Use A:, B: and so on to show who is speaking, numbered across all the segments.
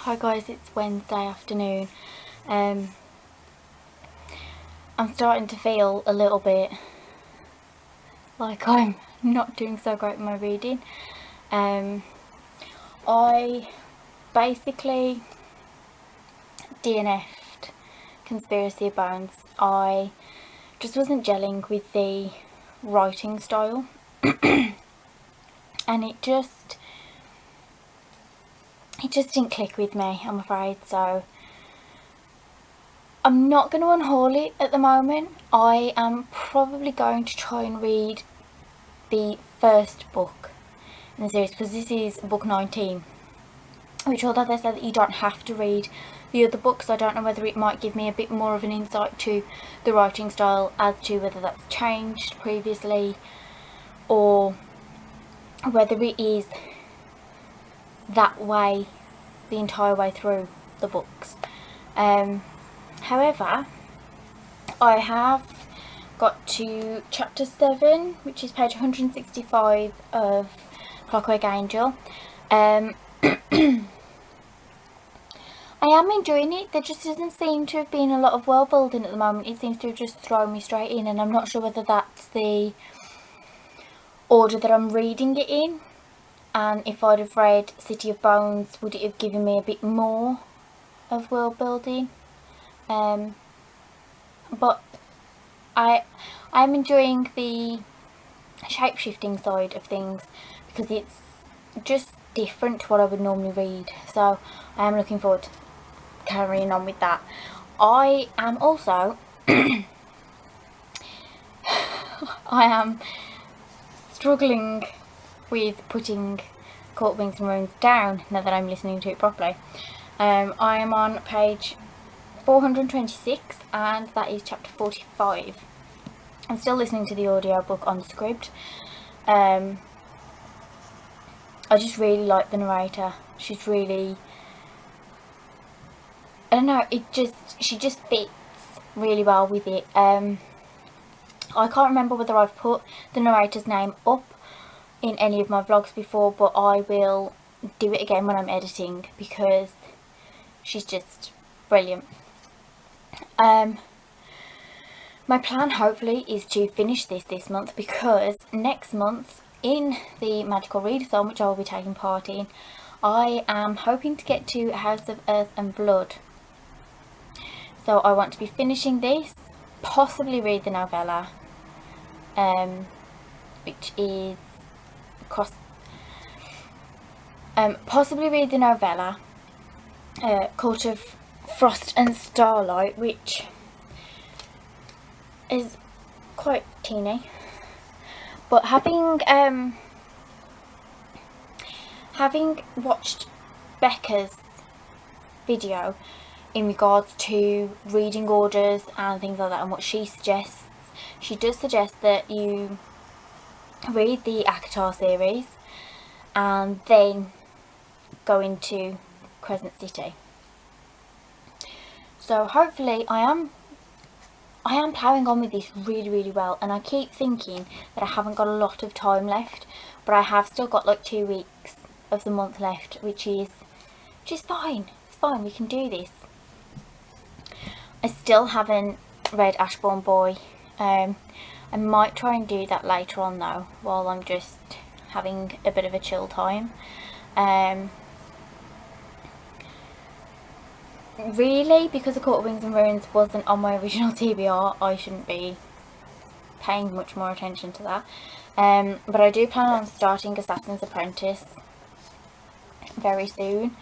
A: Hi guys, it's Wednesday afternoon. I'm starting to feel a little bit like I'm not doing so great with my reading. I basically DNF'd Conspiracy of Bones. I just wasn't gelling with the writing style and it just didn't click with me, I'm afraid. So I'm not going to unhaul it at the moment. I am probably going to try and read the first book in the series, because this is book 19, which, although they said that you don't have to read the other books, I don't know whether it might give me a bit more of an insight to the writing style as to whether that's changed previously or whether it is that way the entire way through the books. However, I have got to chapter 7, which is page 165 of Clockwork Angel. I am enjoying it. There just doesn't seem to have been a lot of world building at the moment. It seems to have just thrown me straight in, and I'm not sure whether that's the order that I'm reading it in. And if I'd have read City of Bones, would it have given me a bit more of world building? But I'm enjoying the shape-shifting side of things, because it's just different to what I would normally read. So I am looking forward to carrying on with that. I am also I am struggling with putting Court of Wings and Runes down now that I'm listening to it properly. I am on page 426 and that is chapter 45. I'm still listening to the audiobook on the script. I just really like the narrator. She's really, I don't know, she just fits really well with it. I can't remember whether I've put the narrator's name up in any of my vlogs before, but I will do it again when I'm editing because she's just brilliant. My plan hopefully is to finish this month, because next month in the Magical Readathon, which I will be taking part in, I am hoping to get to House of Earth and Blood. So I want to be finishing this, possibly read the novella, which is possibly read the novella, Court of Frost and Starlight, which is quite teeny. But having watched Becca's video in regards to reading orders and things like that, and what she suggests, she does suggest that you read the ACOTAR series and then go into Crescent City. So hopefully I am ploughing on with this really well, and I keep thinking that I haven't got a lot of time left, but I have still got like 2 weeks of the month left, which is fine. It's fine, we can do this. I still haven't read Ashbourne Boy. I might try and do that later on though, while I'm just having a bit of a chill time. Really, because the Court of Wings and Runes wasn't on my original TBR, I shouldn't be paying much more attention to that. But I do plan on starting Assassin's Apprentice very soon.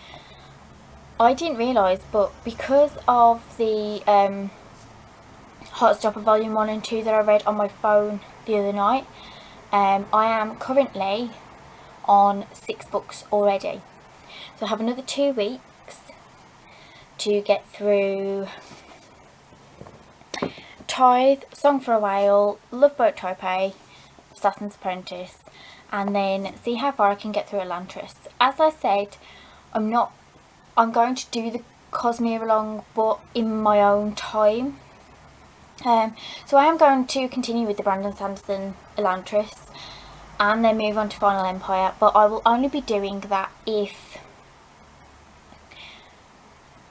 A: I didn't realise, but because of the Heartstopper Volume 1 and 2 that I read on my phone the other night, I am currently on 6 books already. So I have another 2 weeks to get through Tithe, Song for a Whale, Love Boat Taipei, Assassin's Apprentice, and then see how far I can get through Elantris. As I said, I'm going to do the Cosmere along, but in my own time. So I am going to continue with the Brandon Sanderson Elantris and then move on to Final Empire, but I will only be doing that if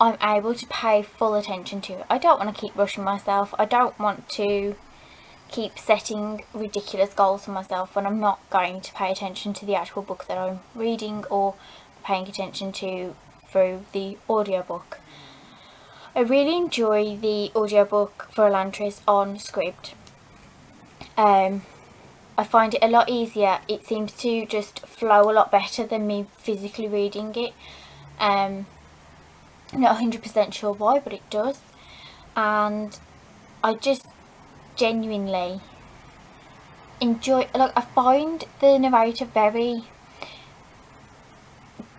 A: I'm able to pay full attention to it. I don't want to keep rushing myself. I don't want to keep setting ridiculous goals for myself when I'm not going to pay attention to the actual book that I'm reading or paying attention to through the audiobook. I really enjoy the audiobook for Elantris on Scribd. I find it a lot easier. It seems to just flow a lot better than me physically reading it. I'm not 100% sure why, but it does. And I just genuinely enjoy, like, I find the narrator very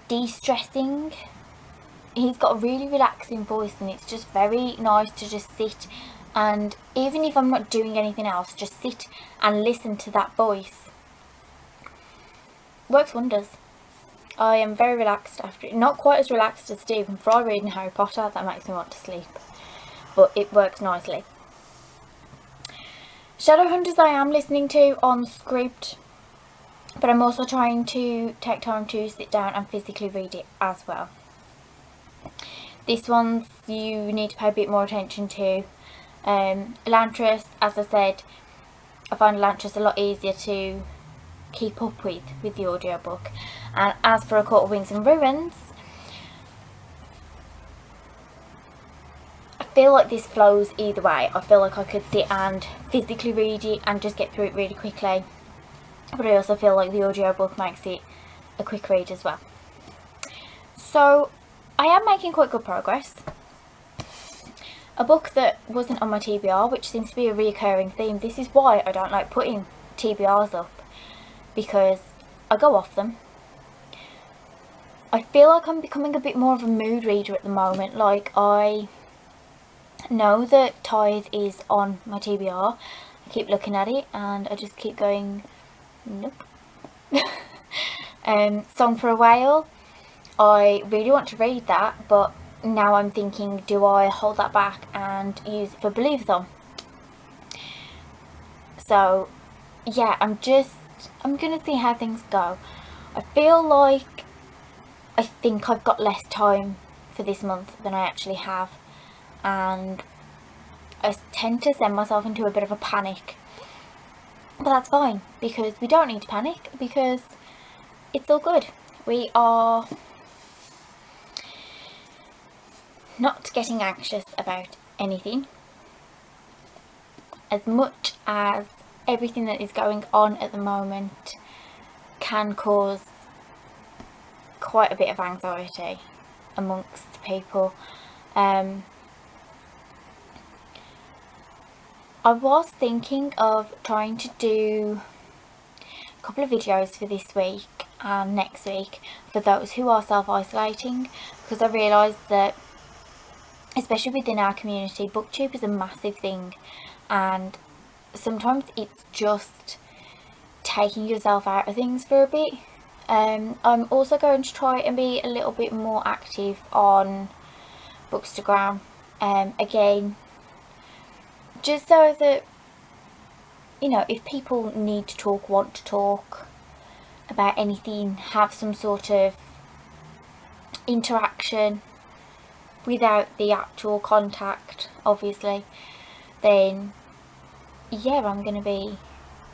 A: de-stressing. He's got a really relaxing voice, and it's just very nice to just sit, and even if I'm not doing anything else, just sit and listen to that voice. Works wonders. I am very relaxed after it. Not quite as relaxed as Stephen Fry reading Harry Potter, that makes me want to sleep, but it works nicely. Shadowhunters I am listening to on Scribd, but I'm also trying to take time to sit down and physically read it as well. This one's you need to pay a bit more attention to. Elantris, as I said, I find Elantris a lot easier to keep up with the audiobook. And as for A Court of Wings and Ruins, I feel like this flows either way. I feel like I could sit and physically read it and just get through it really quickly, but I also feel like the audiobook makes it a quick read as well. So I am making quite good progress. A book that wasn't on my TBR, which seems to be a reoccurring theme. This is why I don't like putting TBRs up, because I go off them. I feel like I'm becoming a bit more of a mood reader at the moment. Like, I know that Tithe is on my TBR. I keep looking at it and I just keep going, nope. Song for a Whale, I really want to read that, but now I'm thinking, do I hold that back and use it for Believathon? So yeah, I'm gonna see how things go. I feel like I think I've got less time for this month than I actually have, and I tend to send myself into a bit of a panic, but that's fine, because we don't need to panic, because it's all good. We are not getting anxious about anything, as much as everything that is going on at the moment can cause quite a bit of anxiety amongst people. I was thinking of trying to do a couple of videos for this week and next week for those who are self-isolating, because I realised that, especially within our community, booktube is a massive thing, and sometimes it's just taking yourself out of things for a bit. I'm also going to try and be a little bit more active on Bookstagram, again, just so that, you know, if people need to talk, want to talk about anything, have some sort of interaction without the actual contact, obviously, then yeah, I'm going to be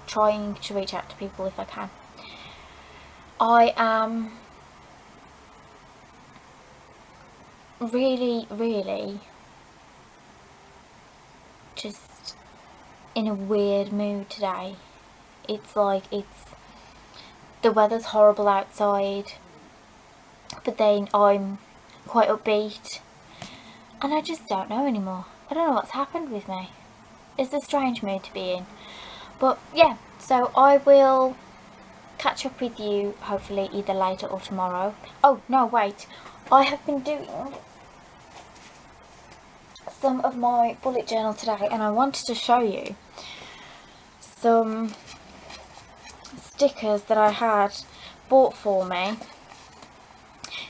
A: trying to reach out to people if I can. I am really just in a weird mood today. It's like, the weather's horrible outside, but then I'm quite upbeat, and I just don't know anymore. I don't know what's happened with me. It's a strange mood to be in. But yeah, so I will catch up with you hopefully either later or tomorrow. Oh no, wait, I have been doing some of my bullet journal today, and I wanted to show you some stickers that I had bought for me.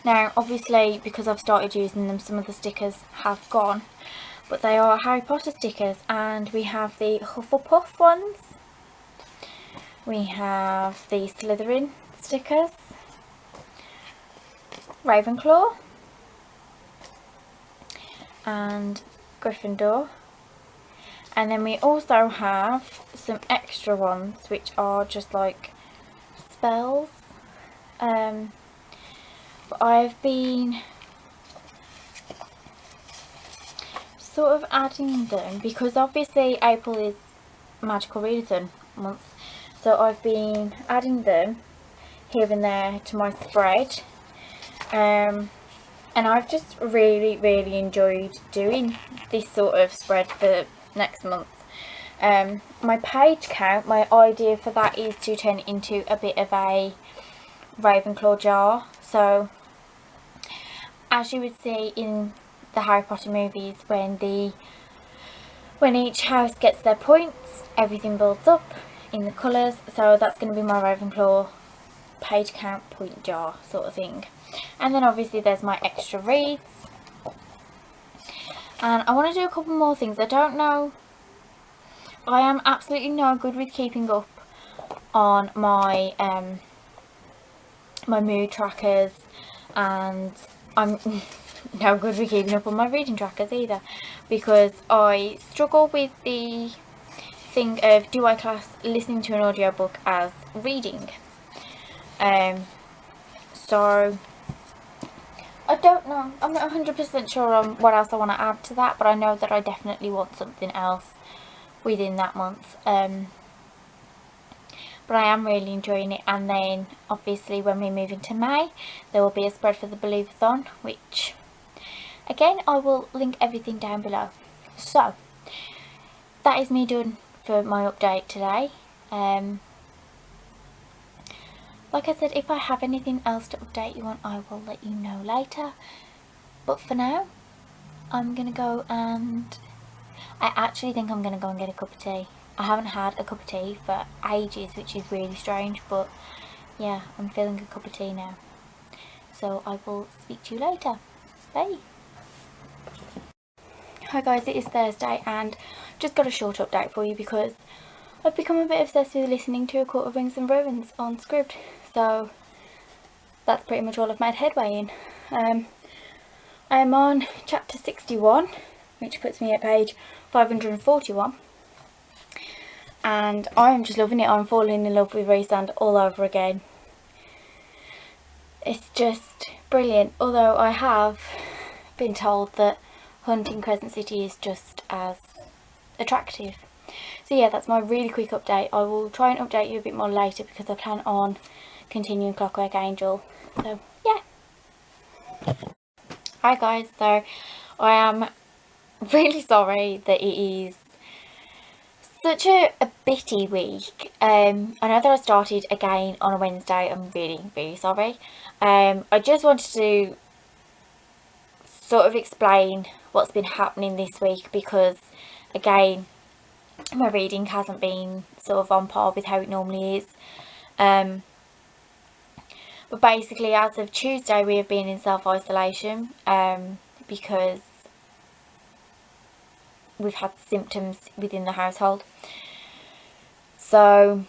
A: Now obviously, because I've started using them, some of the stickers have gone, but they are Harry Potter stickers, and we have the Hufflepuff ones, we have the Slytherin stickers, Ravenclaw, and Gryffindor. And then we also have some extra ones which are just like spells. But I've been sort of adding them because obviously April is magical readathon month, so I've been adding them here and there to my spread, and I've just really enjoyed doing this sort of spread for next month. My page count, my idea for that is to turn it into a bit of a Ravenclaw jar. So as you would see in the Harry Potter movies, when each house gets their points, everything builds up in the colours. So that's going to be my Ravenclaw page count point jar sort of thing. And then obviously there's my extra reads, and I want to do a couple more things. I don't know, I am absolutely no good with keeping up on my my mood trackers, and I'm no good with keeping up on my reading trackers either, because I struggle with the thing of, do I class listening to an audiobook as reading? So I don't know, I'm not 100% sure on what else I want to add to that, but I know that I definitely want something else within that month. But I am really enjoying it. And then obviously when we move into May, there will be a spread for the Believathon, which again I will link everything down below. So that is me done for my update today. Like I said, if I have anything else to update you on, I will let you know later. But for now, I'm going to go, and I actually think I'm going to go and get a cup of tea. I haven't had a cup of tea for ages, which is really strange, but yeah, I'm feeling a cup of tea now. So I will speak to you later. Bye. Hi guys, it is Thursday and just got a short update for you because I've become a bit obsessed with listening to A Court of Wings and Ruins on Scribd. So that's pretty much all I've made headway in. I am on chapter 61, which puts me at page 541. And I'm just loving it. I'm falling in love with Rhysand all over again. It's just brilliant. Although I have been told that hunting Crescent City is just as attractive. So yeah, that's my really quick update. I will try and update you a bit more later because I plan on continuing Clockwork Angel. So yeah. Hi guys, so I am really sorry that it is such a bitty week. I know that I started again on a Wednesday. I'm really sorry. I just wanted to sort of explain what's been happening this week because again, my reading hasn't been sort of on par with how it normally is. But basically as of Tuesday we have been in self-isolation because we've had symptoms within the household. So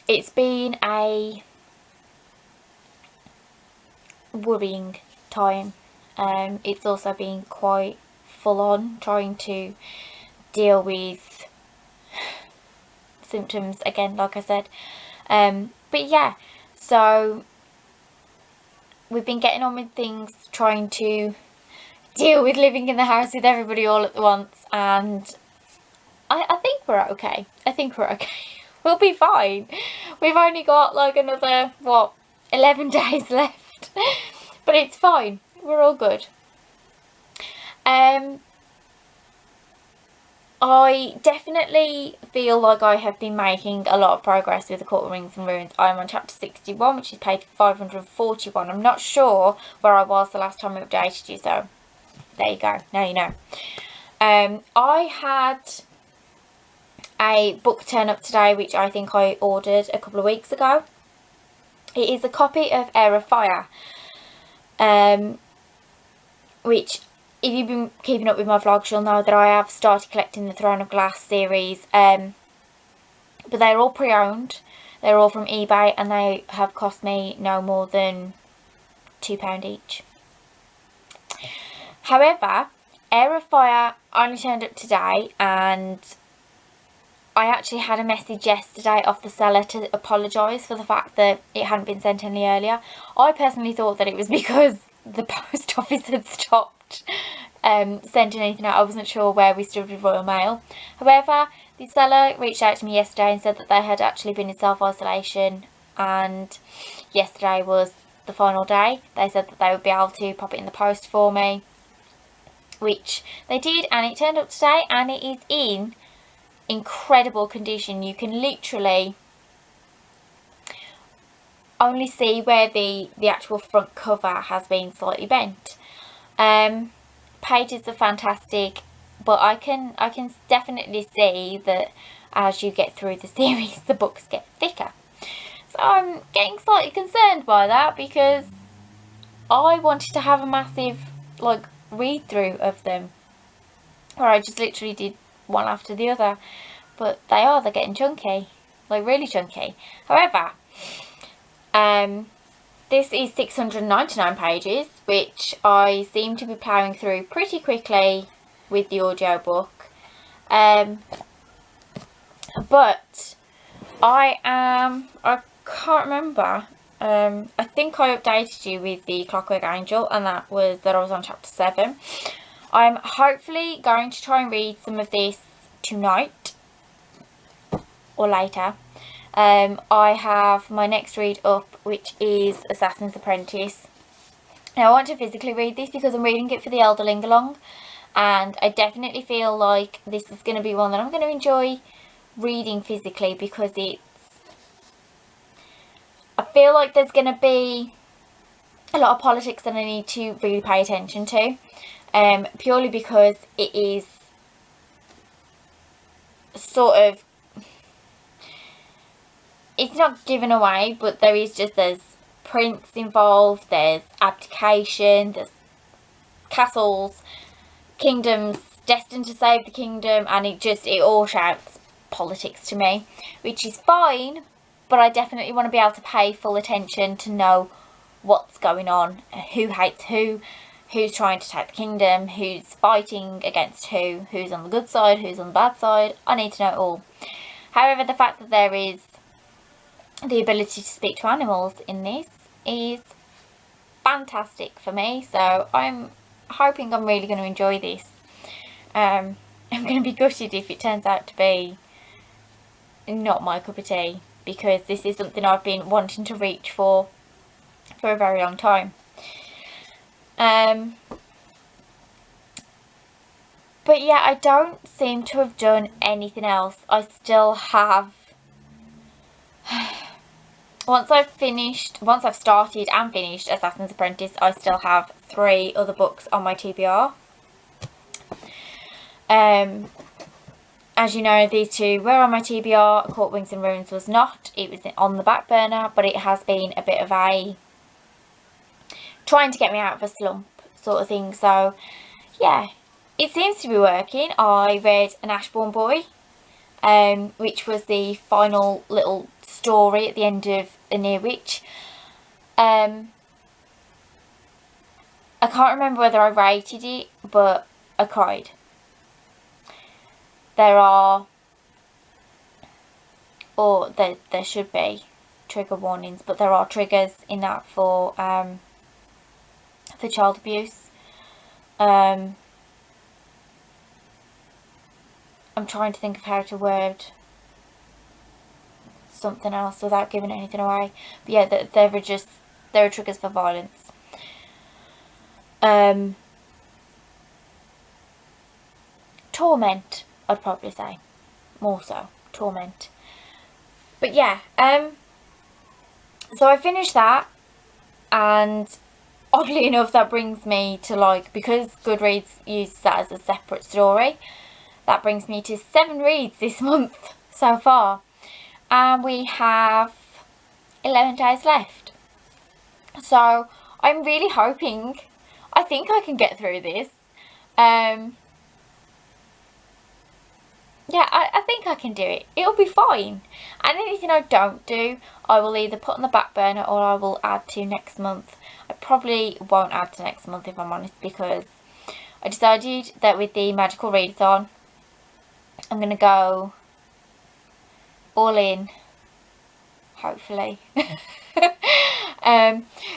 A: it's been a worrying time. It's also been quite full on trying to deal with symptoms again, like I said. But yeah, so we've been getting on with things, trying to deal with living in the house with everybody all at once, and I think we're okay. I think we're okay. We'll be fine. We've only got like another, what, 11 days left. But it's fine. We're all good. I definitely feel like I have been making a lot of progress with The Court of Rings and Ruins. I'm on chapter 61, which is page 541. I'm not sure where I was the last time I updated you, so there you go. Now you know. I had a book turn up today, which I think I ordered a couple of weeks ago. It is a copy of Heir of Fire, which, if you've been keeping up with my vlogs, you'll know that I have started collecting the Throne of Glass series, but they're all pre-owned. They're all from eBay and they have cost me no more than £2 each. However, Air of Fire only turned up today, and I actually had a message yesterday off the seller to apologise for the fact that it hadn't been sent any earlier. I personally thought that it was because the post office had stopped sending anything out. I wasn't sure where we stood with Royal Mail. However, the seller reached out to me yesterday and said that they had actually been in self-isolation, and yesterday was the final day. They said that they would be able to pop it in the post for me, which they did, and it turned up today, and it is in incredible condition. You can literally only see where the actual front cover has been slightly bent. Pages are fantastic, but I can definitely see that as you get through the series, the books get thicker. So I'm getting slightly concerned by that, because I wanted to have a massive read through of them, where I just literally did one after the other, but they're getting chunky, really chunky. However, this is 699 pages, which I seem to be ploughing through pretty quickly with the audiobook. But I can't remember, I think I updated you with the Clockwork Angel, and that I was on chapter 7. I'm hopefully going to try and read some of this tonight or later. I have my next read up, which is Assassin's Apprentice. Now I want to physically read this because I'm reading it for the Elderling along, and I definitely feel like this is going to be one that I'm going to enjoy reading physically, because I feel like there's going to be a lot of politics that I need to really pay attention to, purely because it is sort of, it's not given away, but there's prince involved, there's abdication, there's castles, kingdoms destined to save the kingdom, and it all shouts politics to me, which is fine, but I definitely want to be able to pay full attention to know what's going on, who hates who, who's trying to take the kingdom, who's fighting against who's on the good side, who's on the bad side. I need to know it all. However, the fact that there is the ability to speak to animals in this is fantastic for me, so I'm hoping I'm really going to enjoy this. I'm going to be gutted if it turns out to be not my cup of tea, because this is something I've been wanting to reach for a very long time. But yeah, I don't seem to have done anything else. I still have once I've started and finished Assassin's Apprentice, I still have 3 other books on my TBR. As you know, these 2 were on my TBR. Court Wings and Ruins was not. It was on the back burner, but it has been a bit of a trying to get me out of a slump sort of thing. So yeah, it seems to be working. I read An Ashbourne Boy, which was the final little story at the end of A Near Witch. I can't remember whether I rated it, but I cried. There should be trigger warnings, but there are triggers in that for child abuse. I'm trying to think of how to word something else without giving anything away. But yeah, there are triggers for violence. Torment, I'd probably say. More so. Torment. But yeah, so I finished that, and oddly enough that brings me to because Goodreads uses that as a separate story, that brings me to 7 reads this month so far. And we have 11 days left. So I'm really hoping, I think I can get through this. Yeah, I think I can do it. It'll be fine. And anything I don't do, I will either put on the back burner or I will add to next month. I probably won't add to next month, if I'm honest, because I decided that with the magical readathon, I'm going to go all in, hopefully. But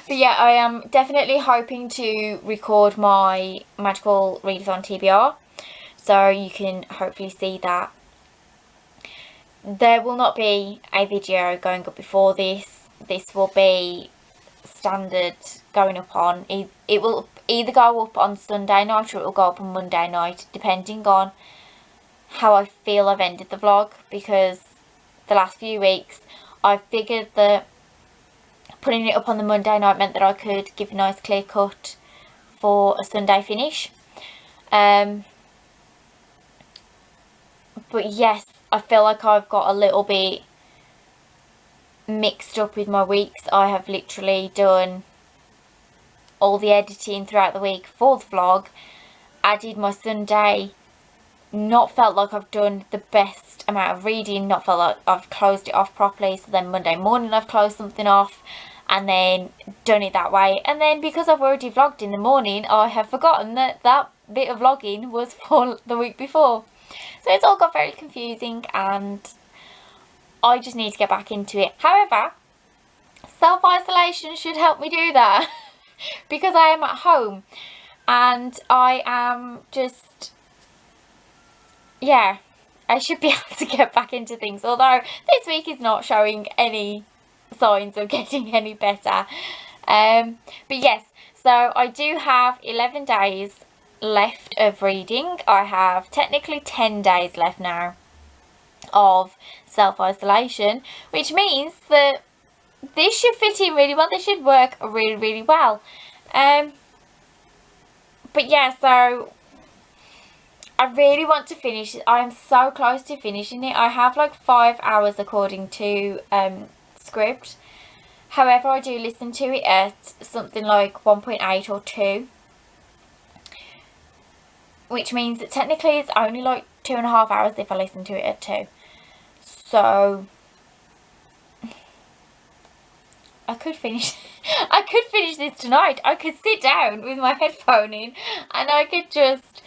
A: yeah, I am definitely hoping to record my magical readathon TBR, so you can hopefully see that. There will not be a video going up before this. This will be standard going up on. It will either go up on Sunday night or it will go up on Monday night, depending on how I feel I've ended the vlog, because the last few weeks I figured that putting it up on the Monday night meant that I could give a nice clear cut for a Sunday finish. But yes, I feel like I've got a little bit mixed up with my weeks. I have literally done all the editing throughout the week for the vlog, added my Sunday, not felt like I've done the best amount of reading, not felt like I've closed it off properly, so then Monday morning I've closed something off and then done it that way, and then because I've already vlogged in the morning, I have forgotten that that bit of vlogging was for the week before. So it's all got very confusing and I just need to get back into it. However, self-isolation should help me do that because I am at home and I am just, yeah, I should be able to get back into things, although this week is not showing any signs of getting any better. But yes, so I do have 11 days left of reading. I have technically 10 days left now of self-isolation, which means that this should fit in really well. This should work really well. But yeah, so I really want to finish it. I am so close to finishing it. I have like 5 hours according to script. However, I do listen to it at something like 1.8 or 2. Which means that technically it's only like 2.5 hours if I listen to it at 2. So I could finish this tonight. I could sit down with my headphone in and I could just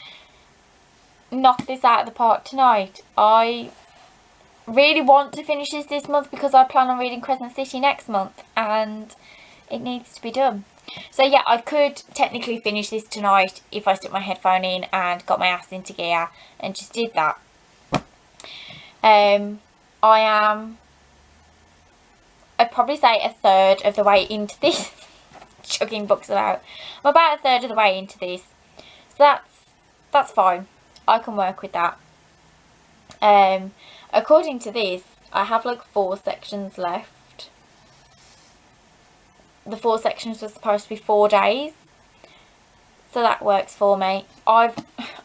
A: knock this out of the park tonight. I really want to finish this month because I plan on reading Crescent City next month and it needs to be done. So yeah, I could technically finish this tonight if I stuck my headphone in and got my ass into gear and just did that. I'd probably say a third of the way into this. Chugging books about. I'm about a third of the way into this. So that's fine. I can work with that. According to this, I have like 4 sections left. The 4 sections were supposed to be 4 days, so that works for me. I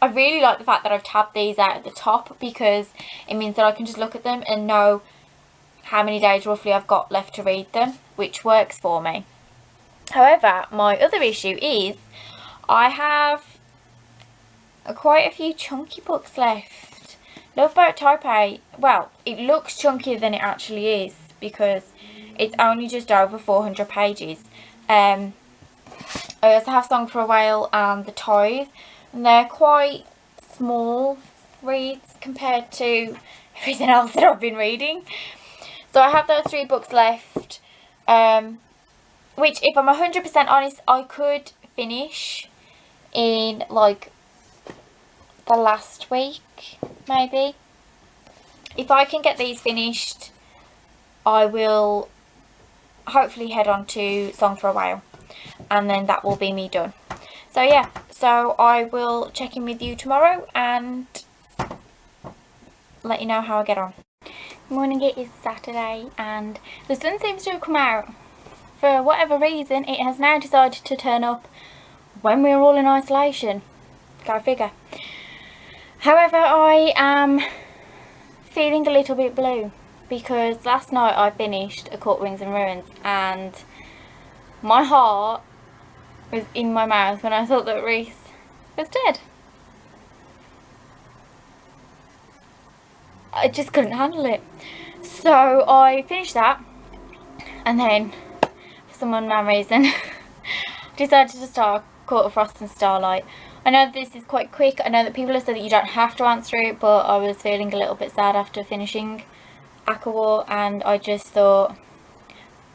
A: really like the fact that I've tabbed these out at the top because it means that I can just look at them and know how many days roughly I've got left to read them, which works for me. However, my other issue is I have quite a few chunky books left. Love Boat Type A, well, it looks chunkier than it actually is because it's only just over 400 pages. I also have Song for a Whale and The Tithe, and they're quite small reads compared to everything else that I've been reading. So I have those 3 books left, which, if I'm 100% honest, I could finish in like the last week, maybe. If I can get these finished, I will hopefully head on to Song for a Whale and then that will be me done. So yeah, so I will check in with you tomorrow and let you know how I get on. Good morning, it is Saturday and the sun seems to have come out. For whatever reason, it has now decided to turn up when we're all in isolation. Go figure. However, I am feeling a little bit blue because last night I finished A Court, Wings and Ruins and my heart was in my mouth when I thought that Reese was dead. I just couldn't handle it. So I finished that and then for some unknown reason decided to start A Court of Frost and Starlight. I know that this is quite quick. I know that people have said that you don't have to answer it, but I was feeling a little bit sad after finishing Aqua War, and I just thought,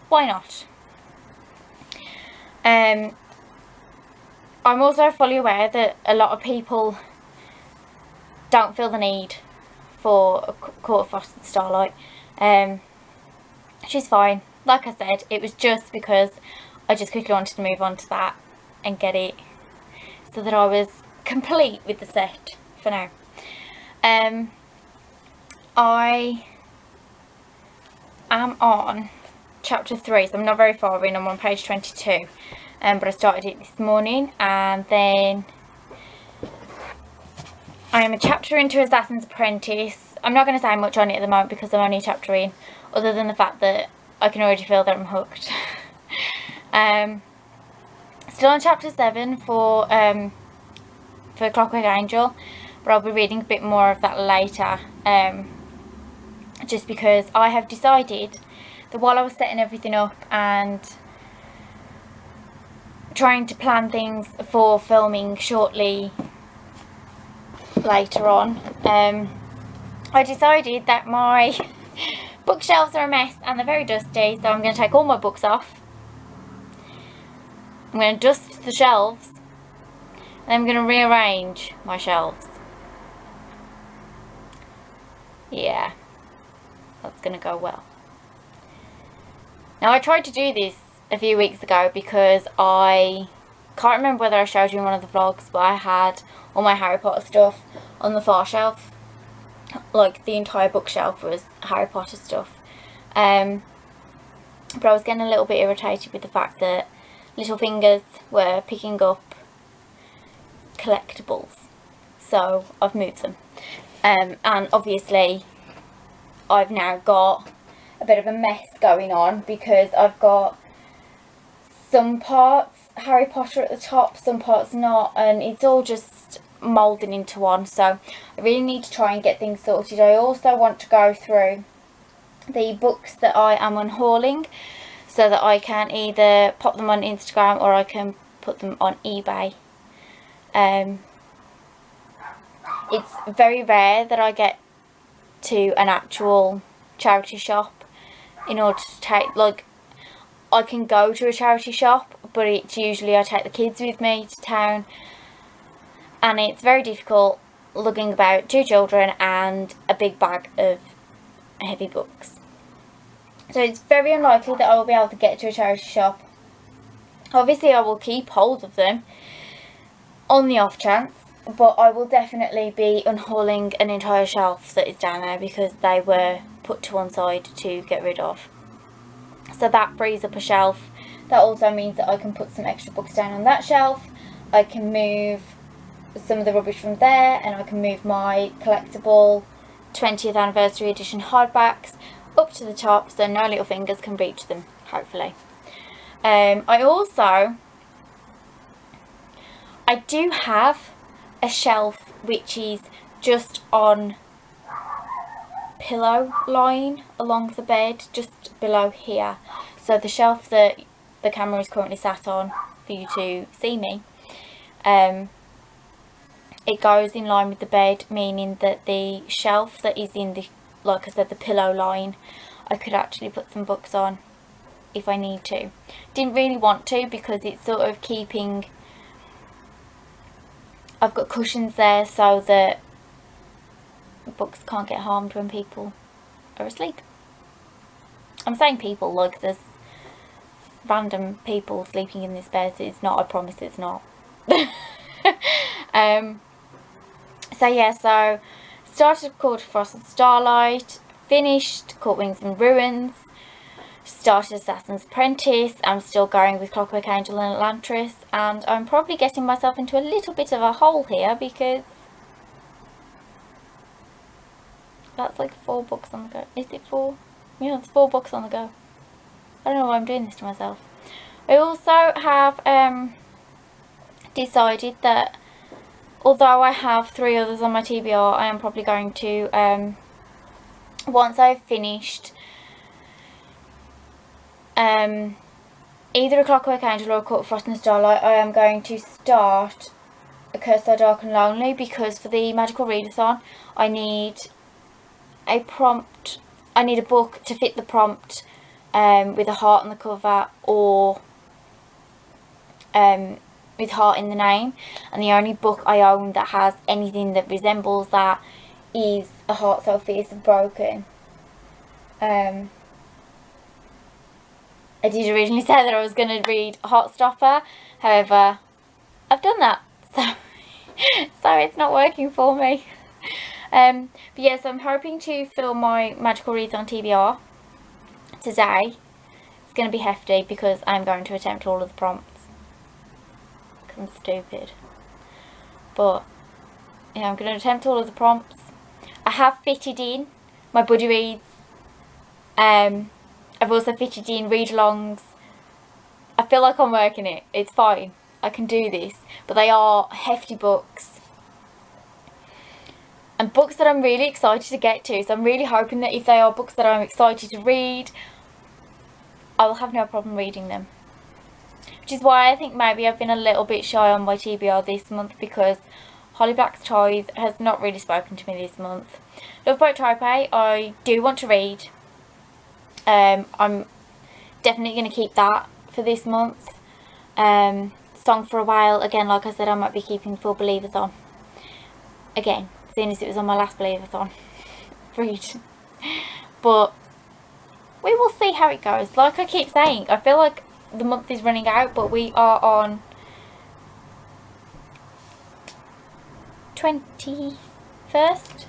A: why not? I'm also fully aware that a lot of people don't feel the need for a Court of Frost and Starlight, which is fine. Like I said, it was just because I just quickly wanted to move on to that and get it so that I was complete with the set for now. I am on chapter 3, so I'm not very far in. I'm on page 22, but I started it this morning, and then I am a chapter into Assassin's Apprentice. I'm not going to say much on it at the moment because I'm only a chapter in, other than the fact that I can already feel that I'm hooked. Still on chapter 7 for Clockwork Angel, but I'll be reading a bit more of that later, just because I have decided that while I was setting everything up and trying to plan things for filming shortly later on, I decided that my bookshelves are a mess and they're very dusty, so I'm going to take all my books off. I'm going to dust the shelves, and I'm going to rearrange my shelves. Yeah, that's going to go well. Now, I tried to do this a few weeks ago because I can't remember whether I showed you in one of the vlogs, but I had all my Harry Potter stuff on the far shelf. Like, the entire bookshelf was Harry Potter stuff. But I was getting a little bit irritated with the fact that little fingers were picking up collectibles, so I've moved them. And obviously I've now got a bit of a mess going on because I've got some parts Harry Potter at the top, some parts not, and it's all just moulding into one, so I really need to try and get things sorted. I also want to go through the books that I am unhauling so that I can either pop them on Instagram or I can put them on eBay. It's very rare that I get to an actual charity shop in order to take, like, I can go to a charity shop, but it's usually I take the kids with me to town, and it's very difficult lugging about 2 children and a big bag of heavy books. So it's very unlikely that I will be able to get to a charity shop. Obviously I will keep hold of them on the off chance, but I will definitely be unhauling an entire shelf that is down there because they were put to one side to get rid of. So that frees up a shelf. That also means that I can put some extra books down on that shelf. I can move some of the rubbish from there, and I can move my collectible 20th anniversary edition hardbacks up to the top so no little fingers can reach them, hopefully. I do have a shelf which is just on pillow line along the bed, just below here. So the shelf that the camera is currently sat on for you to see me, it goes in line with the bed, meaning that the shelf that is in the, like I said, the pillow line, I could actually put some books on if I need to. Didn't really want to because it's sort of keeping, I've got cushions there so that books can't get harmed when people are asleep. I'm saying people like there's random people sleeping in this bed. It's not, I promise it's not. So yeah, so started Court of Frost and Starlight, finished Court Wings and Ruins, started Assassin's Apprentice. I'm still going with Clockwork Angel and Elantris, and I'm probably getting myself into a little bit of a hole here because that's like 4 books on the go. Is it 4? Yeah, it's 4 books on the go. I don't know why I'm doing this to myself. I also have decided that although I have 3 others on my TBR, I am probably going to, once I've finished either a Clockwork Angel or a Court of Frost and Starlight, I am going to start A Curse So Dark and Lonely, because for the Magical Readathon I need a prompt. I need a book to fit the prompt, with a heart on the cover, or with heart in the name, and the only book I own that has anything that resembles that is A Heart So Fierce and Broken. I did originally say that I was going to read Heartstopper, however I've done that, so it's not working for me. But yes, I'm hoping to film my Magical Reads on TBR today. It's going to be hefty because I'm going to attempt all of the prompts. I'm stupid, but yeah, I'm going to attempt all of the prompts. I have fitted in my buddy reads. I've also fitted in read-alongs. I feel like I'm working it. It's fine. I can do this. But they are hefty books. And books that I'm really excited to get to. So I'm really hoping that if they are books that I'm excited to read, I will have no problem reading them. Which is why I think maybe I've been a little bit shy on my TBR this month, because Holly Black's Tithe has not really spoken to me this month. Love Boat Taipei, I do want to read. I'm definitely going to keep that for this month. Song for a While, again, like I said, I might be keeping for Believathon. Again, seeing as it was on my last Believathon read. But we will see how it goes. Like I keep saying, I feel like the month is running out, but we are on 21st.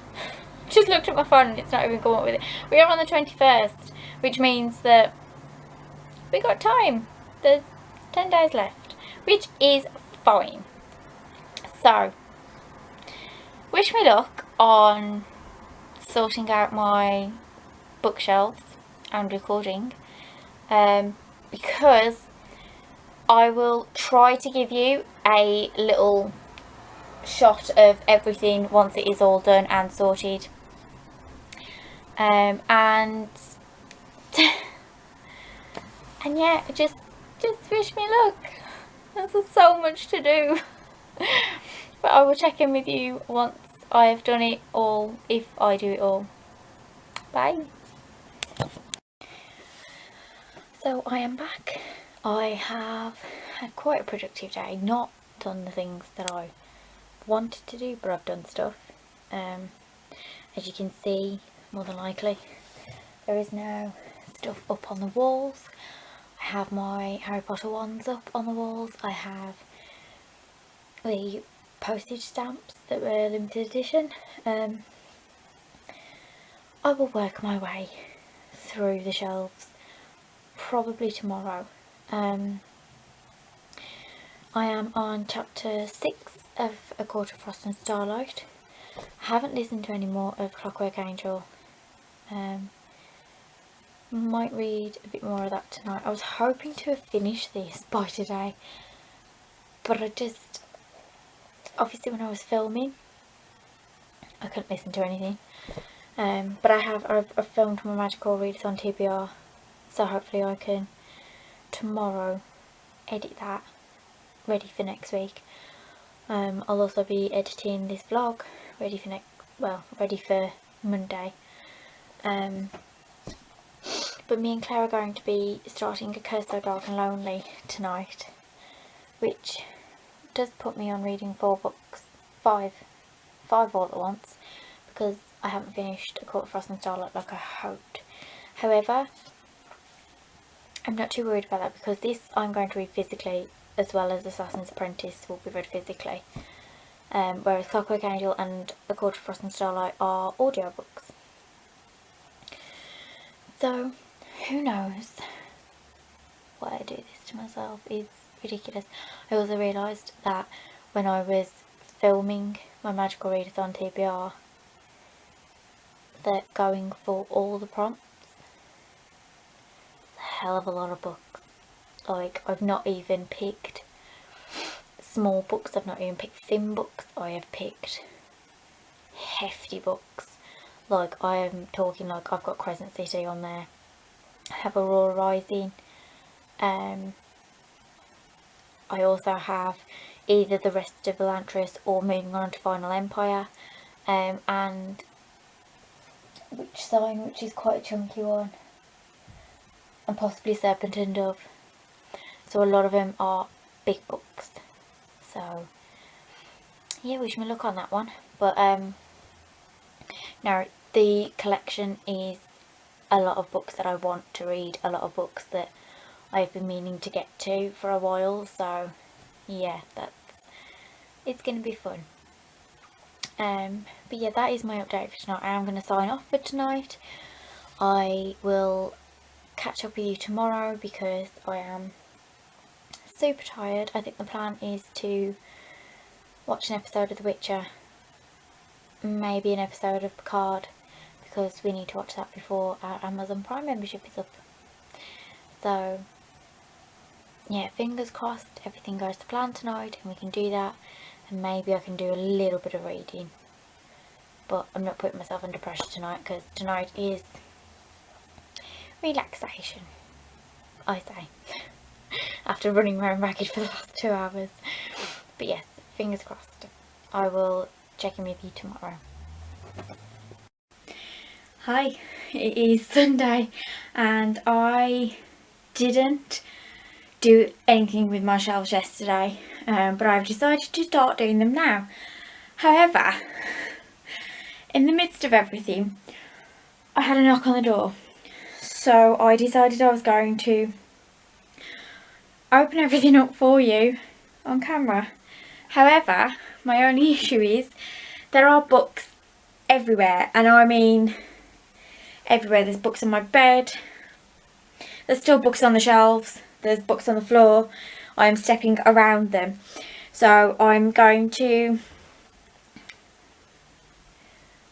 A: Just looked at my phone and it's not even come up with it. We are on the 21st, which means that we got time. There's 10 days left, which is fine. So, wish me luck on sorting out my bookshelves and recording, because I will try to give you a little shot of everything once it is all done and sorted. And yeah, just wish me luck. There's so much to do. But I will check in with you once I have done it all, if I do it all. Bye. So I am back. I have had quite a productive day. Not done the things that I wanted to do, but I've done stuff. As you can see, more than likely, there is now stuff up on the walls. I have my Harry Potter wands up on the walls. I have the postage stamps that were limited edition. I will work my way through the shelves probably tomorrow. I am on chapter 6 of A Court of Frost and Starlight. I haven't listened to any more of Clockwork Angel. Might read a bit more of that tonight. I was hoping to have finished this by today, but I just, obviously when I was filming I couldn't listen to anything. But I've filmed my Magical Reads on TBR, so hopefully I can tomorrow edit that ready for next week. I'll also be editing this vlog ready for Monday. But me and Claire are going to be starting A Curse So Dark and Lonely tonight, which does put me on reading 4 books, 5 all at once, because I haven't finished A Court of Frost and Starlight like I hoped. However, I'm not too worried about that, because this I'm going to read physically, as well as Assassin's Apprentice will be read physically, whereas Clockwork Angel and A Court of Frost and Starlight are audiobooks. So, who knows why I do this to myself. It's ridiculous. I also realised that when I was filming my Magical Readers on TBR, that going for all the prompts, a hell of a lot of books. Like, I've not even picked small books, I've not even picked thin books, I have picked hefty books. Like, I am talking, I've got Crescent City on there, I have Aurora Rising, I also have either The Rest of Elantris or Moving On to Final Empire, and Witch Sign, which is quite a chunky one, and possibly Serpent and Dove. So a lot of them are big books. So yeah, wish me luck on that one. But no, the collection is a lot of books that I want to read, a lot of books that I've been meaning to get to for a while. So yeah, it's going to be fun. But yeah, that is my update for tonight. I am going to sign off for tonight. I will catch up with you tomorrow because I am super tired. I think the plan is to watch an episode of The Witcher, maybe an episode of Picard, because we need to watch that before our Amazon Prime membership is up. So yeah, fingers crossed everything goes to plan tonight and we can do that, and maybe I can do a little bit of reading. But I'm not putting myself under pressure tonight, because tonight is relaxation, I say, after running around ragged for the last 2 hours. But yes, fingers crossed. I will check in with you tomorrow. Hi, it is Sunday and I didn't do anything with my shelves yesterday, but I've decided to start doing them now. However, in the midst of everything, I had a knock on the door. So I decided I was going to open everything up for you on camera. However, my only issue is there are books everywhere, and I mean everywhere. There's books on my bed, there's still books on the shelves, there's books on the floor. I'm stepping around them. So I'm going to,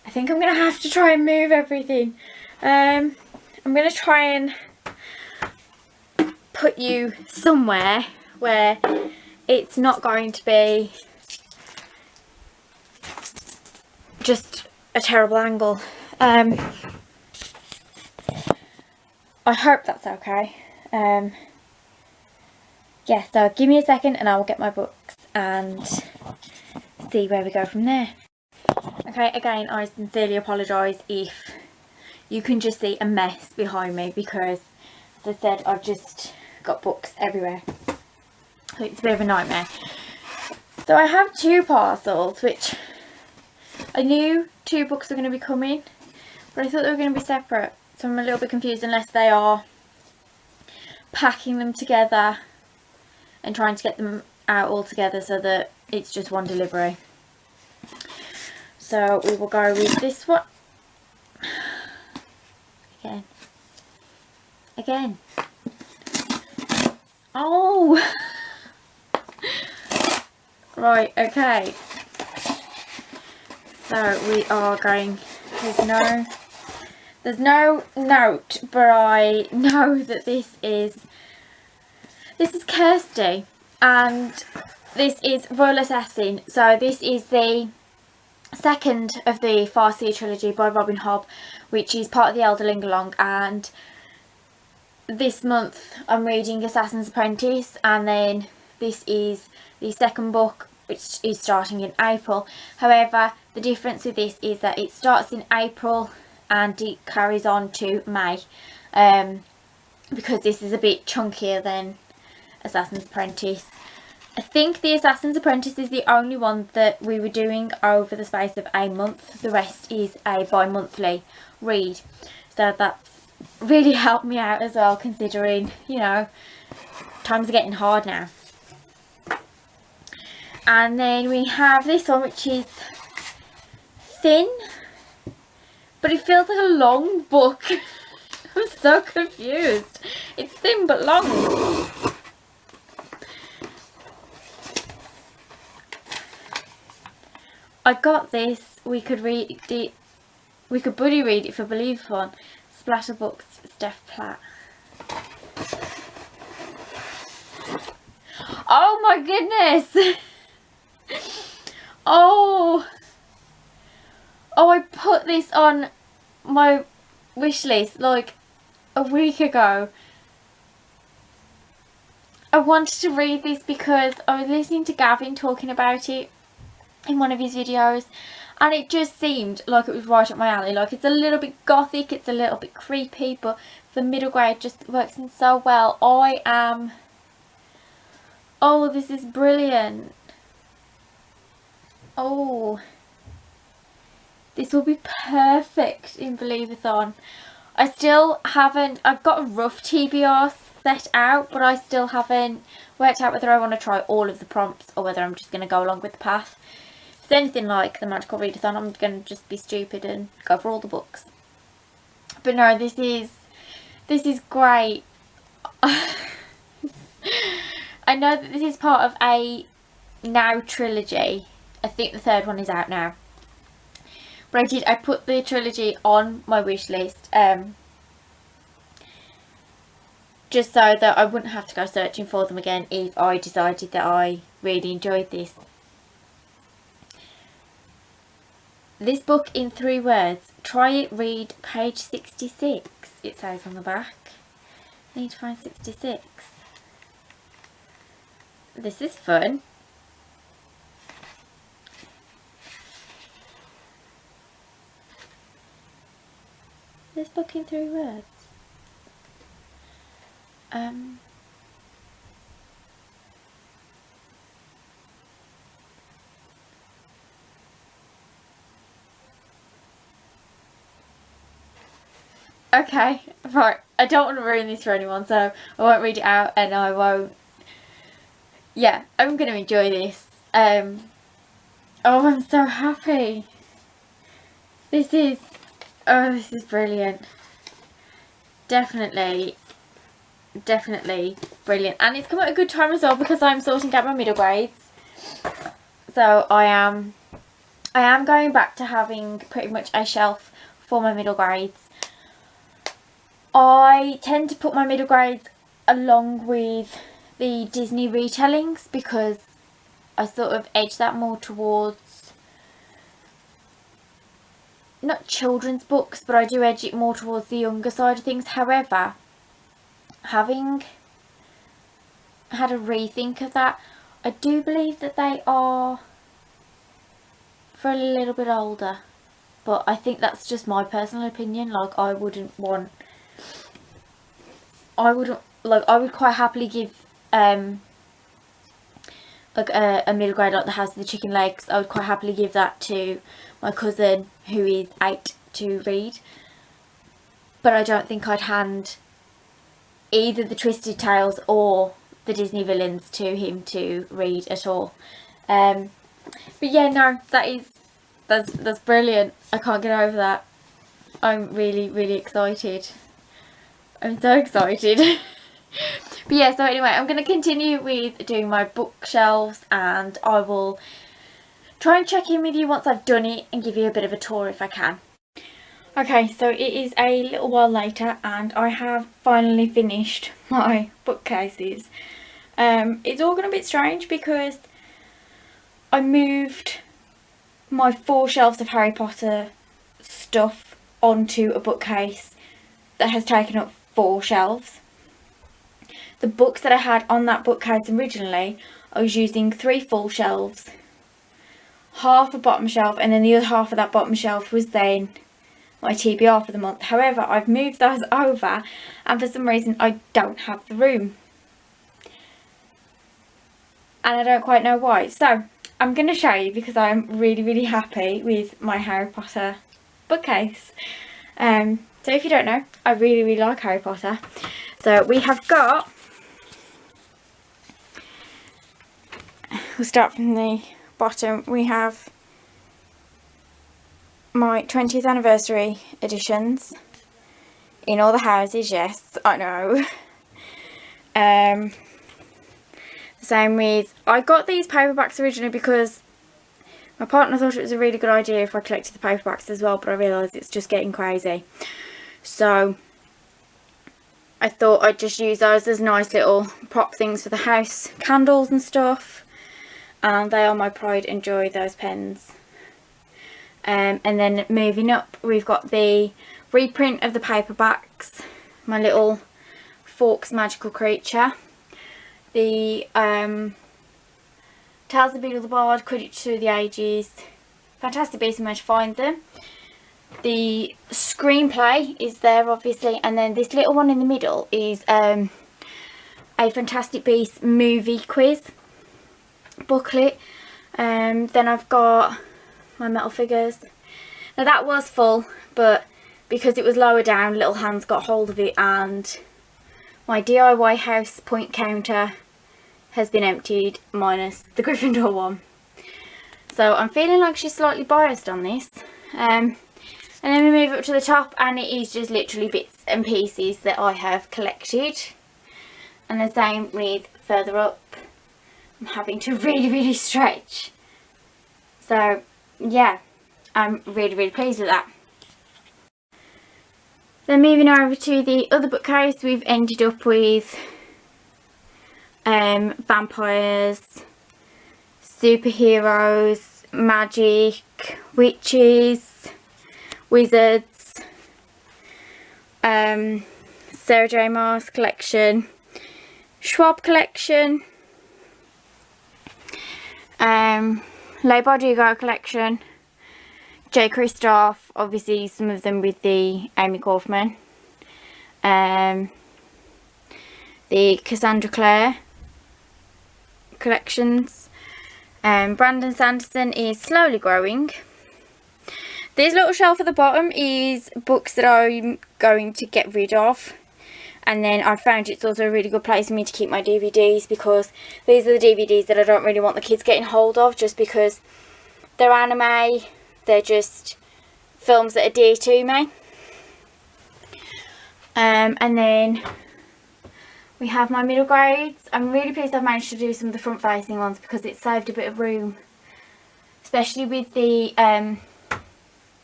A: I think I'm going to have to try and move everything. I'm going to try and put you somewhere where it's not going to be just a terrible angle. I hope that's okay. Yeah, so give me a second and I will get my books and see where we go from there. Okay, again, I sincerely apologise if you can just see a mess behind me, because as I said, I've just got books everywhere. It's a bit of a nightmare. So I have 2 parcels, which I knew 2 books were going to be coming, but I thought they were going to be separate. So I'm a little bit confused, unless they are packing them together and trying to get them out all together so that it's just one delivery. So we will go with this one. Again. Oh! Right, okay. So we are going, there's no note, but I know that this is Kirsty, and this is Royal Assassin. So this is the second of the Farseer trilogy by Robin Hobb, which is part of the Elderling Along, and this month I'm reading Assassin's Apprentice, and then this is the second book, which is starting in April. However, the difference with this is that it starts in April and it carries on to May, because this is a bit chunkier than Assassin's Apprentice. I think the Assassin's Apprentice is the only one that we were doing over the space of a month. The rest is a bi-monthly read. So that's really helped me out as well, considering, you know, times are getting hard now. And then we have this one, which is thin, but it feels like a long book. I'm so confused. It's thin but long. I got this. We could read it. We could buddy read it for Believe Fun. Splatter Books, Steph Platt. Oh my goodness! Oh, I put this on my wish list like a week ago. I wanted to read this because I was listening to Gavin talking about it in one of his videos, and it just seemed like it was right up my alley. Like, it's a little bit gothic, it's a little bit creepy, but the middle grade just works in so well. Oh, this is brilliant. Oh, this will be perfect in Believathon. I still haven't, I've got a rough TBR set out, but I still haven't worked out whether I want to try all of the prompts or whether I'm just going to go along with the path. If it's anything like the Magical Readathon, I'm going to just be stupid and go for all the books. But no, this is great. I know that this is part of a now trilogy. I think the third one is out now. But I put the trilogy on my wish list just so that I wouldn't have to go searching for them again if I decided that I really enjoyed this. This book in 3 words. Try it, read page 66, it says on the back. I need to find 66. This is fun. This book in 3 words. Okay, right. I don't want to ruin this for anyone, so I won't read it out, and I won't. Yeah, I'm going to enjoy this. Oh, I'm so happy. This is brilliant. Definitely brilliant. And it's come at a good time as well because I'm sorting out my middle grades. So I am going back to having pretty much a shelf for my middle grades. I tend to put my middle grades along with the Disney retellings because I sort of edge that more towards, not children's books, but I do edge it more towards the younger side of things. However, having had a rethink of that, I do believe that they are for a little bit older, but I think that's just my personal opinion. Like, I would quite happily give like a middle grade like The House of the Chicken Legs. I would quite happily give that to my cousin who is 8 to read, but I don't think I'd hand either the Twisted Tales or the Disney Villains to him to read at all. But yeah, no, that's brilliant. I can't get over that. I'm really excited. I'm so excited. But yeah, so anyway, I'm going to continue with doing my bookshelves, and I will try and check in with you once I've done it and give you a bit of a tour if I can. Okay, so it is a little while later and I have finally finished my bookcases. It's all gone a bit strange because I moved my 4 shelves of Harry Potter stuff onto a bookcase that has taken up 4 shelves. The books that I had on that bookcase originally, I was using 3 full shelves, half a bottom shelf, and then the other half of that bottom shelf was then my TBR for the month. However, I've moved those over and for some reason I don't have the room. And I don't quite know why. So I'm going to show you because I'm really happy with my Harry Potter bookcase. So if you don't know, I really like Harry Potter. So we have got, we'll start from the bottom, we have my 20th anniversary editions in all the houses. Yes, I know. The same with, I got these paperbacks originally because my partner thought it was a really good idea if I collected the paperbacks as well, but I realised it's just getting crazy. So I thought I'd just use those as nice little prop things for the house, candles and stuff, and they are my pride and joy, those pens. And then moving up, we've got the reprint of the paperbacks, my little Forks Magical Creature, the Tales of the Beadle the Bard, Quidditch Through the Ages. Fantastic Beasts and Where to Find Them. The screenplay is there obviously, and then this little one in the middle is a Fantastic Beasts movie quiz booklet. Then I've got my metal figures. Now that was full, but because it was lower down, little hands got hold of it, and my DIY house point counter has been emptied, minus the Gryffindor one. So I'm feeling like she's slightly biased on this. And then we move up to the top, and it is just literally bits and pieces that I have collected. And the same with further up. I'm having to really stretch. So yeah, I'm really pleased with that. Then moving over to the other bookcase, we've ended up with vampires, superheroes, magic, witches, wizards, Sarah J Maas collection, Schwab collection, Le Bardugo collection, J. Christoph, obviously some of them with the Amy Kaufman, the Cassandra Clare collections. Brandon Sanderson is slowly growing. This little shelf at the bottom is books that I'm going to get rid of, and then I found it's also a really good place for me to keep my DVDs, because these are the DVDs that I don't really want the kids getting hold of, just because they're anime, they're just films that are dear to me. And then we have my middle grades. I'm really pleased I've managed to do some of the front facing ones, because it saved a bit of room, especially with the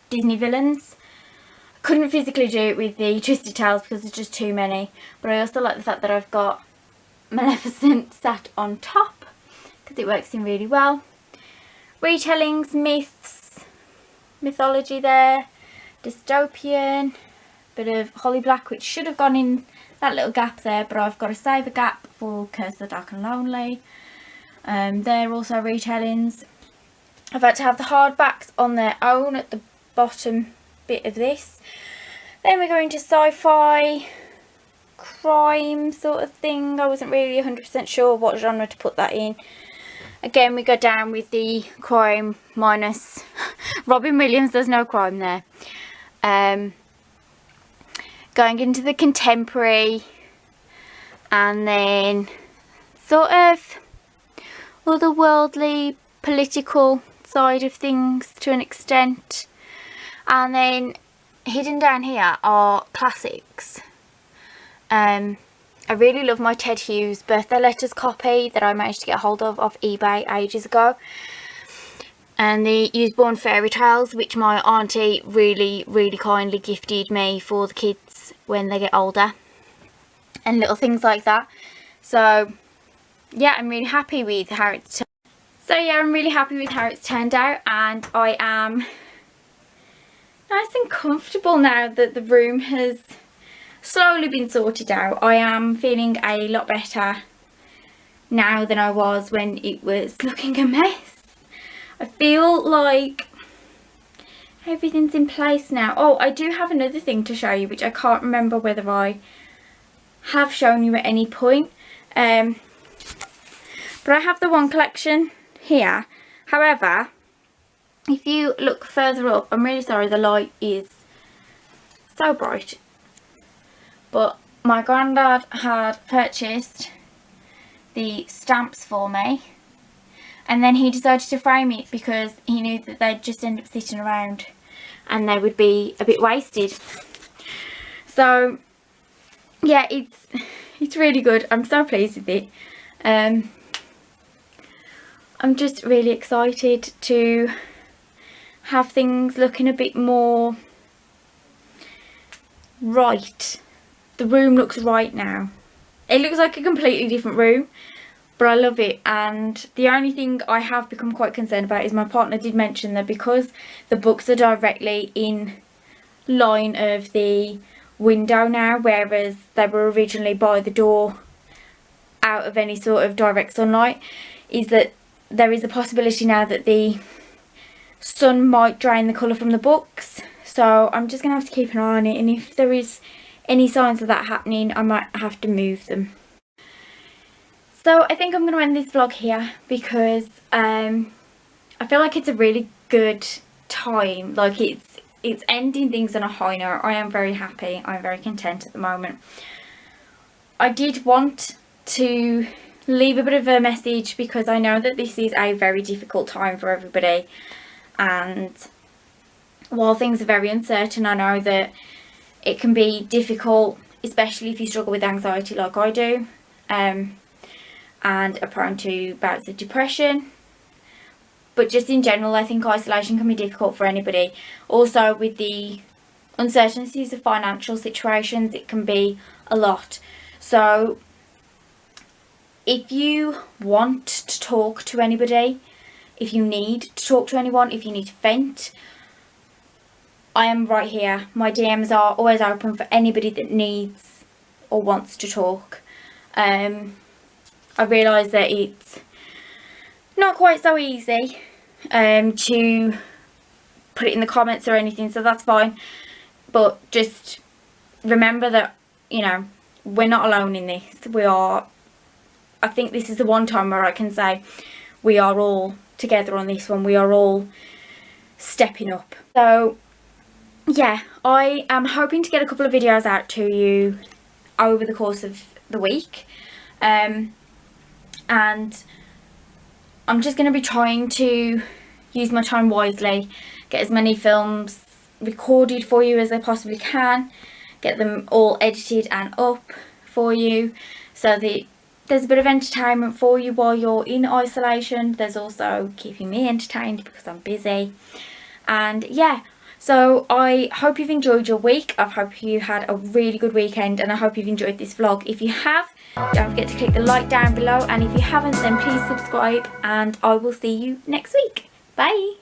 A: Disney villains. I couldn't physically do it with the Twisted Tales because there's just too many, but I also like the fact that I've got Maleficent sat on top because it works in really well. Retellings, myths, mythology there, dystopian, bit of Holly Black, which should have gone in that little gap there, but I've got to save a gap for Curse of the Dark and Lonely. They're also retellings. I've had to have the hardbacks on their own at the bottom bit of this. Then we're going to sci-fi, crime sort of thing. I wasn't really 100% sure what genre to put that in. Again, we go down with the crime minus Robin Williams. There's no crime there. Going into the contemporary, and then sort of otherworldly political side of things to an extent. And then hidden down here are classics. I really love my Ted Hughes birthday letters copy that I managed to get hold of off eBay ages ago. And the Usborne Fairy Tales, which my auntie really kindly gifted me for the kids when they get older. And little things like that. So yeah, I'm really happy with how it's turned out, and I am nice and comfortable now that the room has slowly been sorted out. I am feeling a lot better now than I was when it was looking a mess. I feel like everything's in place now. Oh, I do have another thing to show you, which I can't remember whether I have shown you at any point. But I have the one collection here. However, if you look further up, I'm really sorry the light is so bright, but my granddad had purchased the stamps for me, and then he decided to frame it because he knew that they'd just end up sitting around and they would be a bit wasted. So yeah, it's really good. I'm so pleased with it. I'm just really excited to have things looking a bit more right. The room looks right now. It looks like a completely different room, but I love it. And the only thing I have become quite concerned about is my partner did mention that because the books are directly in line of the window now, whereas they were originally by the door out of any sort of direct sunlight is that there is a possibility now that the sun might drain the colour from the books. So I'm just going to have to keep an eye on it, and if there is any signs of that happening, I might have to move them. So I think I'm going to end this vlog here because I feel like it's a really good time. Like it's ending things on a high note. I am very happy. I'm very content at the moment. I did want to leave a bit of a message because I know that this is a very difficult time for everybody, and while things are very uncertain, I know that it can be difficult, especially if you struggle with anxiety like I do, and are prone to bouts of depression. But just in general, I think isolation can be difficult for anybody. Also, with the uncertainties of financial situations, it can be a lot. So if you want to talk to anybody, if you need to talk to anyone, if you need to vent, I am right here. My DMs are always open for anybody that needs or wants to talk. I realise that it's not quite so easy to put it in the comments or anything, so that's fine. But just remember that, you know, we're not alone in this. I think this is the one time where I can say we are all together on this one. We are all stepping up. So yeah, I am hoping to get a couple of videos out to you over the course of the week, and I'm just going to be trying to use my time wisely, get as many films recorded for you as I possibly can, get them all edited and up for you so that there's a bit of entertainment for you while you're in isolation. There's also keeping me entertained because I'm busy. And yeah, so I hope you've enjoyed your week. I hope you had a really good weekend, and I hope you've enjoyed this vlog. If you have, don't forget to click the like down below, and if you haven't, then please subscribe, and I will see you next week. Bye.